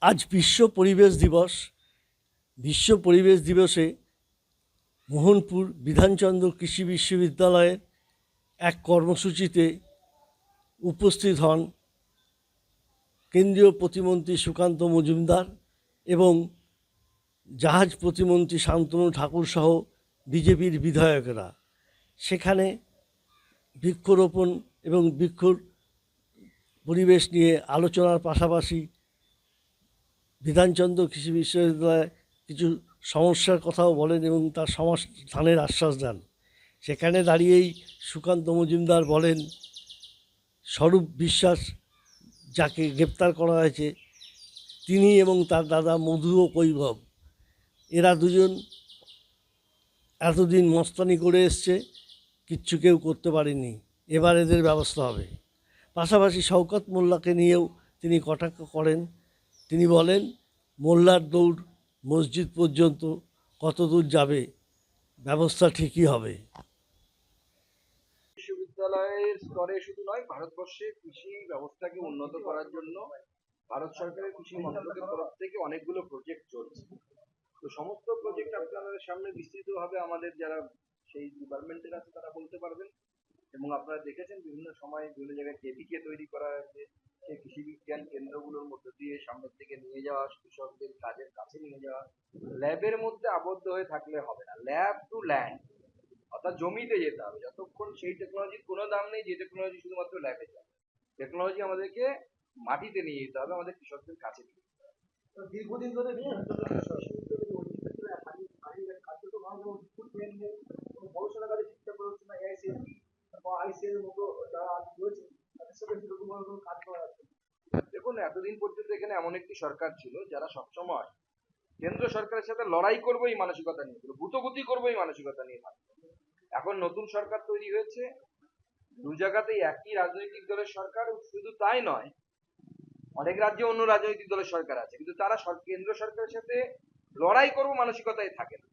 আজ বিশ্ব পরিবেশ দিবস। বিশ্ব পরিবেশ দিবসে মোহনপুর বিধানচন্দ্র কৃষি বিশ্ববিদ্যালয়ের এক কর্মসূচিতে উপস্থিত হন কেন্দ্রীয় প্রতিমন্ত্রী সুকান্ত মজুমদার এবং জাহাজ প্রতিমন্ত্রী শান্তনু ঠাকুর সহ বিজেপির বিধায়করা। সেখানে বৃক্ষরোপণ এবং পরিবেশ নিয়ে আলোচনার পাশাপাশি বিধানচন্দ্র কৃষি বিশ্ববিদ্যালয়ে কিছু সমস্যার কথাও বলেন এবং তার সমাধানের আশ্বাস দেন। সেখানে দাঁড়িয়েই সুকান্ত মজুমদার বলেন, স্বরূপ বিশ্বাস যাকে গ্রেপ্তার করা হয়েছে তিনি এবং তার দাদা মধু ও কৈভব, এরা দুজন এতদিন মস্তানি করে এসছে, কিচ্ছু কেউ করতে পারেনি, এবার এদের ব্যবস্থা হবে। পাশাপাশি শওকত মোল্লাকে নিয়েও তিনি কটাক্ষ করেন। তিনি বলেন, মোল্লার দৌড় মসজিদ পর্যন্ত, কত দূর যাবে, ব্যবস্থা ঠিকই হবে। বিশ্ববিদ্যালয়ের স্তরে শুধু নয়, ভারতবর্ষে কৃষি ব্যবস্থাকে উন্নত করার জন্য ভারত সরকারের কৃষি মন্ত্রকের তরফ থেকে অনেকগুলো প্রজেক্ট চলছে। তো সমস্ত প্রজেক্ট আপনাদের সামনে বিস্তৃতভাবে আমাদের যারা সেই ডিপার্টমেন্টের আছে তারা বলতে পারবেন। এবং আপনারা দেখেছেন বিভিন্ন সময় বিভিন্ন জায়গায় কেভিকে তৈরি করা হয়েছে, সেই কৃষি বিজ্ঞান কেন্দ্রগুলোর মধ্যে দিয়ে সামনের দিকে নিয়ে যাওয়া, কৃষকদের কাজের কাছে নিয়ে যাওয়া। ল্যাবের মধ্যে আবদ্ধ হয়ে থাকলে হবে না, ল্যাব টু ল্যান্ড, অর্থাৎ জমিতে যেতে হবে। যতক্ষণ সেই টেকনোলজির কোনো দাম নেই যে টেকনোলজি শুধুমাত্র ল্যাবে যায়, টেকনোলজি আমাদেরকে মাটিতে নিয়ে যেতে হবে, আমাদের কৃষকদের কাছে নিয়ে যেতে হবে। দীর্ঘদিন ধরে দেখুন, এতদিন পর্যন্ত এখানে এমন একটি সরকার ছিল যারা সবসময় কেন্দ্র সরকারের সাথে লড়াই করবো এই মানসিকতা নিয়ে, গুতগুতি করবো এই মানসিকতা নিয়ে থাকতো। এখন নতুন সরকার তৈরি হয়েছে, দু জায়গাতেই একই রাজনৈতিক দলের সরকার। শুধু তাই নয়, অনেক রাজ্যে অন্য রাজনৈতিক দলের সরকার আছে, কিন্তু তারা কেন্দ্র সরকারের সাথে লড়াই করবো মানসিকতায় থাকে না।